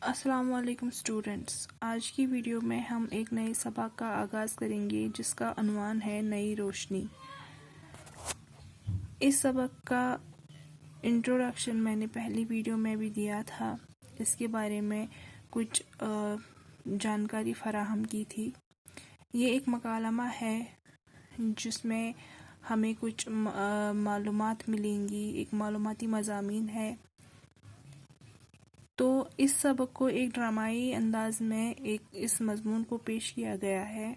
السلام علیکم اسٹوڈنٹس، آج کی ویڈیو میں ہم ایک نئے سبق کا آغاز کریں گے جس کا عنوان ہے نئی روشنی۔ اس سبق کا انٹروڈکشن میں نے پہلی ویڈیو میں بھی دیا تھا، اس کے بارے میں کچھ جانکاری فراہم کی تھی۔ یہ ایک مکالمہ ہے جس میں ہمیں کچھ معلومات ملیں گی، ایک معلوماتی مضامین ہے۔ تو اس سبق کو ایک ڈرامائی انداز میں اس مضمون کو پیش کیا گیا ہے۔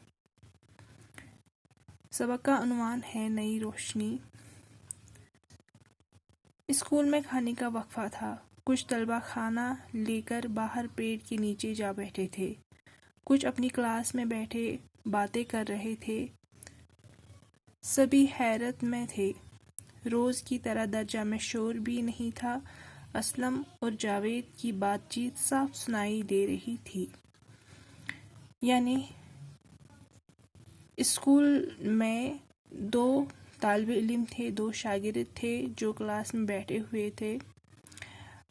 سبق کا عنوان ہے نئی روشنی۔ اسکول میں کھانے کا وقفہ تھا۔ کچھ طلبہ کھانا لے کر باہر پیڑ کے نیچے جا بیٹھے تھے۔ کچھ اپنی کلاس میں بیٹھے باتیں کر رہے تھے۔ سبھی حیرت میں تھے۔ روز کی طرح درجہ میں شور بھی نہیں تھا۔ اسلم اور جاوید کی بات چیت صاف سنائی دے رہی تھی۔ یعنی اسکول میں دو طالب علم تھے، دو شاگرد تھے جو کلاس میں بیٹھے ہوئے تھے۔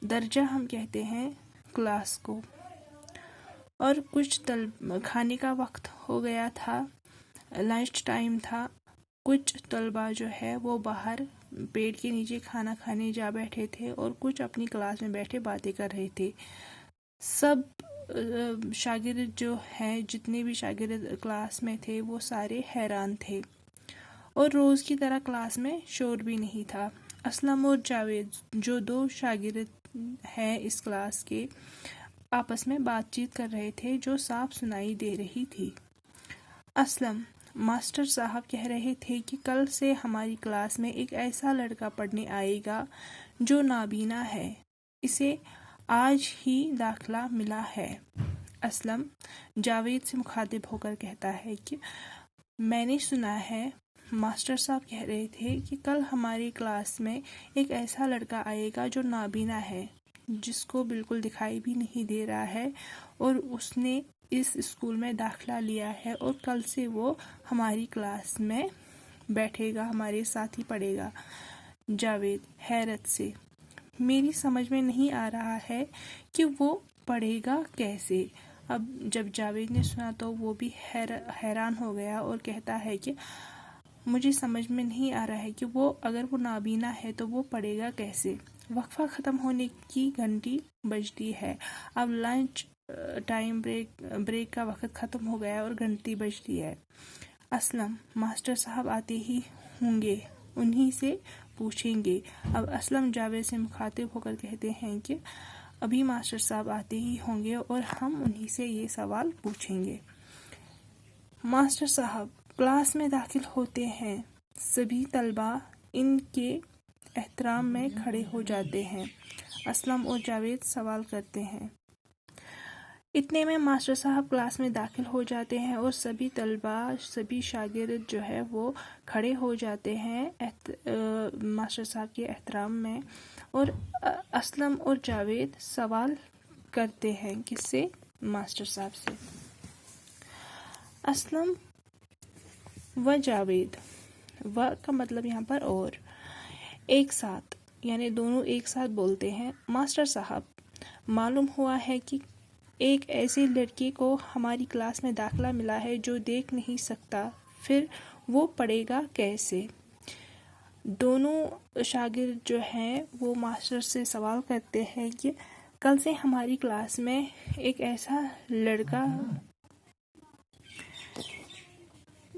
درجہ ہم کہتے ہیں کلاس کو۔ اور کچھ کھانے کا وقت ہو گیا تھا، لنچ ٹائم تھا۔ کچھ طلبہ جو ہے وہ باہر پیڑ کے نیچے کھانا کھانے جا بیٹھے تھے اور کچھ اپنی کلاس میں بیٹھے باتیں کر رہے تھے۔ سب شاگرد جو ہیں، جتنے بھی شاگرد کلاس میں تھے وہ سارے حیران تھے، اور روز کی طرح کلاس میں شور بھی نہیں تھا۔ اسلم اور جاوید جو دو شاگرد ہیں اس کلاس کے، آپس میں بات چیت کر رہے تھے جو صاف سنائی دے رہی تھی۔ اسلم: ماسٹر صاحب کہہ رہے تھے کہ کل سے ہماری کلاس میں ایک ایسا لڑکا پڑھنے آئے گا جو نابینا ہے، اسے آج ہی داخلہ ملا ہے۔ اسلم جاوید سے مخاطب ہو کر کہتا ہے کہ میں نے سنا ہے ماسٹر صاحب کہہ رہے تھے کہ کل ہماری کلاس میں ایک ایسا لڑکا آئے گا جو نابینا ہے، جس کو بالکل دکھائی بھی نہیں دے رہا ہے، اور اس نے اس اسکول میں داخلہ لیا ہے اور کل سے وہ ہماری کلاس میں بیٹھے گا، ہمارے ساتھ ہی پڑھے گا۔ جاوید حیرت سے: میری سمجھ میں نہیں آ رہا ہے کہ وہ پڑھے گا کیسے؟ اب جب جاوید نے سنا تو وہ بھی حیران ہو گیا اور کہتا ہے کہ مجھے سمجھ میں نہیں آ رہا ہے کہ اگر وہ نابینا ہے تو وہ پڑھے گا کیسے؟ وقفہ ختم ہونے کی گھنٹی بجتی ہے۔ اب لنچ ٹائم بریک کا وقت ختم ہو گیا اور گھنٹی بجتی ہے۔ اسلم: ماسٹر صاحب آتے ہی ہوں گے، انہی سے پوچھیں گے۔ اب اسلم جاوید سے مخاطب ہو کر کہتے ہیں کہ ابھی ماسٹر صاحب آتے ہی ہوں گے اور ہم انہی سے یہ سوال پوچھیں گے۔ ماسٹر صاحب کلاس میں داخل ہوتے ہیں۔ سبھی طلبہ ان کے احترام میں کھڑے ہو جاتے ہیں۔ اسلم اور جاوید سوال کرتے ہیں۔ اتنے میں ماسٹر صاحب کلاس میں داخل ہو جاتے ہیں اور سبھی طلبہ، سبھی شاگرد جو ہے وہ کھڑے ہو جاتے ہیں ماسٹر صاحب کے احترام میں، اور اسلم اور جاوید سوال کرتے ہیں کس سے؟ ماسٹر صاحب سے۔ اسلم و جاوید، و کا مطلب یہاں پر اور، ایک ساتھ، یعنی دونوں ایک ساتھ بولتے ہیں۔ ماسٹر صاحب، معلوم ہوا ہے کہ ایک ایسے لڑکے کو ہماری کلاس میں داخلہ ملا ہے جو دیکھ نہیں سکتا، پھر وہ پڑھے گا کیسے؟ دونوں شاگرد جو ہیں وہ ماسٹر سے سوال کرتے ہیں کہ کل سے ہماری کلاس میں ایک ایسا لڑکا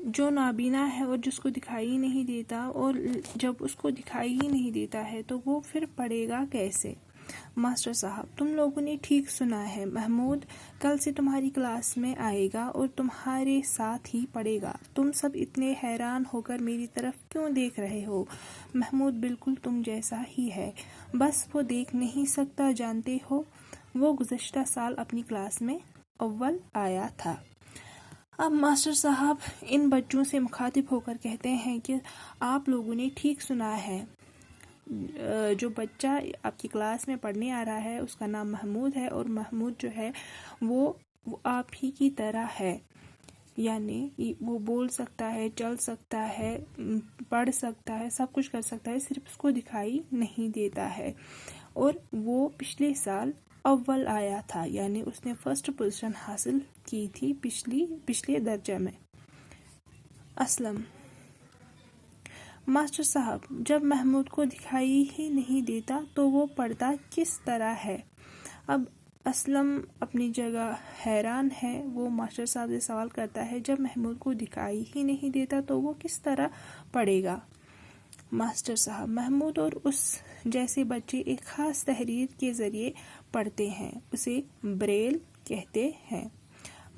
جو نابینا ہے اور جس کو دکھائی نہیں دیتا، اور جب اس کو دکھائی ہی نہیں دیتا ہے تو وہ پھر پڑھے گا کیسے؟ ماسٹر صاحب: تم لوگوں نے ٹھیک سنا ہے، محمود کل سے تمہاری کلاس میں آئے گا اور تمہارے ساتھ ہی پڑھے گا۔ تم سب اتنے حیران ہو کر میری طرف کیوں دیکھ رہے ہو؟ محمود بالکل تم جیسا ہی ہے، بس وہ دیکھ نہیں سکتا۔ جانتے ہو وہ گزشتہ سال اپنی کلاس میں اول آیا تھا۔ اب ماسٹر صاحب ان بچوں سے مخاطب ہو کر کہتے ہیں کہ آپ لوگوں نے ٹھیک سنا ہے، جو بچہ آپ کی کلاس میں پڑھنے آ رہا ہے اس کا نام محمود ہے، اور محمود جو ہے وہ آپ ہی کی طرح ہے، یعنی وہ بول سکتا ہے، چل سکتا ہے، پڑھ سکتا ہے، سب کچھ کر سکتا ہے، صرف اس کو دکھائی نہیں دیتا ہے، اور وہ پچھلے سال اول آیا تھا، یعنی اس نے فرسٹ پوزیشن حاصل کی تھی پچھلے درجہ میں۔ اسلم: ماسٹر صاحب، جب محمود کو دکھائی ہی نہیں دیتا تو وہ پڑھتا کس طرح ہے؟ اب اسلم اپنی جگہ حیران ہے۔ وہ ماسٹر صاحب سے سوال کرتا ہے جب محمود کو دکھائی ہی نہیں دیتا تو وہ کس طرح پڑھے گا؟ ماسٹر صاحب: محمود اور اس جیسے بچے ایک خاص تحریر کے ذریعے پڑھتے ہیں، اسے بریل کہتے ہیں۔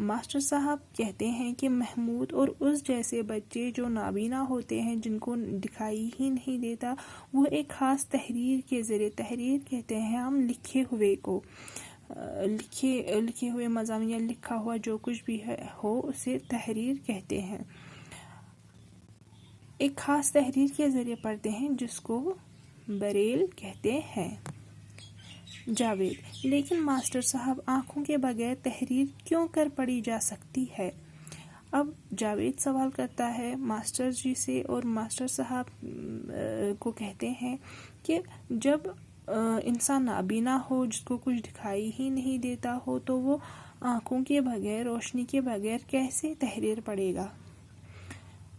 ماسٹر صاحب کہتے ہیں کہ محمود اور اس جیسے بچے جو نابینا ہوتے ہیں، جن کو دکھائی ہی نہیں دیتا، وہ ایک خاص تحریر کے ذریعے، تحریر کہتے ہیں ہم لکھے ہوئے کو، لکھے ہوئے مضامین یا لکھا ہوا جو کچھ بھی ہو اسے تحریر کہتے ہیں، ایک خاص تحریر کے ذریعے پڑھتے ہیں جس کو بریل کہتے ہیں۔ جاوید: لیکن ماسٹر صاحب، آنکھوں کے بغیر تحریر کیوں کر پڑھی جا سکتی ہے؟ اب جاوید سوال کرتا ہے ماسٹر جی سے، اور ماسٹر صاحب کو کہتے ہیں کہ جب انسان نابینا ہو، جس کو کچھ دکھائی ہی نہیں دیتا ہو، تو وہ آنکھوں کے بغیر، روشنی کے بغیر کیسے تحریر پڑھے گا؟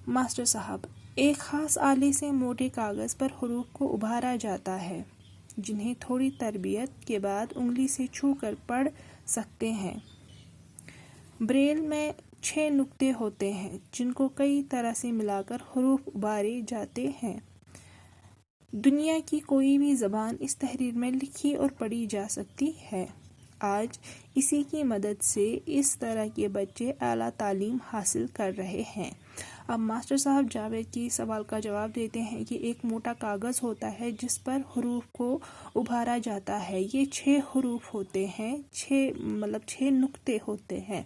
ماسٹر صاحب: ایک خاص آلے سے موٹے کاغذ پر حروف کو ابھارا جاتا ہے، جنہیں تھوڑی تربیت کے بعد انگلی سے چھو کر پڑھ سکتے ہیں۔ بریل میں 6 نقطے ہوتے ہیں جن کو کئی طرح سے ملا کر حروف ابھارے جاتے ہیں۔ دنیا کی کوئی بھی زبان اس تحریر میں لکھی اور پڑھی جا سکتی ہے۔ آج اسی کی مدد سے اس طرح کے بچے اعلیٰ تعلیم حاصل کر رہے ہیں۔ اب ماسٹر صاحب جاوید کی سوال کا جواب دیتے ہیں کہ ایک موٹا کاغذ ہوتا ہے جس پر حروف کو ابھارا جاتا ہے، یہ 6 حروف ہوتے ہیں، 6 نقطے ہوتے ہیں،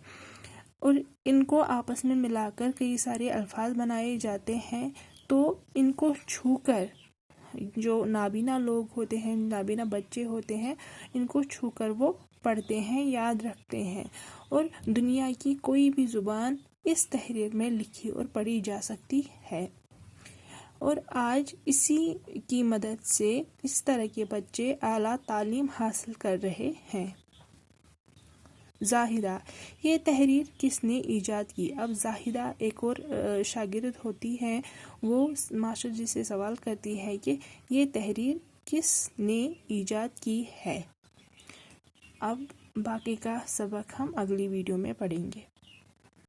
اور ان کو آپس میں ملا کر کئی سارے الفاظ بنائے جاتے ہیں۔ تو ان کو چھو کر جو نابینا لوگ ہوتے ہیں، نابینا بچے ہوتے ہیں، ان کو چھو کر وہ پڑھتے ہیں، یاد رکھتے ہیں، اور دنیا کی کوئی بھی زبان اس تحریر میں لکھی اور پڑھی جا سکتی ہے۔ اور آج اسی کی مدد سے اس طرح کے بچے اعلیٰ تعلیم حاصل کر رہے ہیں۔ زاہدہ: یہ تحریر کس نے ایجاد کی؟ اب زاہدہ ایک اور شاگرد ہوتی ہے، وہ ماسٹر جی سے سوال کرتی ہے کہ یہ تحریر کس نے ایجاد کی ہے؟ اب باقی کا سبق ہم اگلی ویڈیو میں پڑھیں گے۔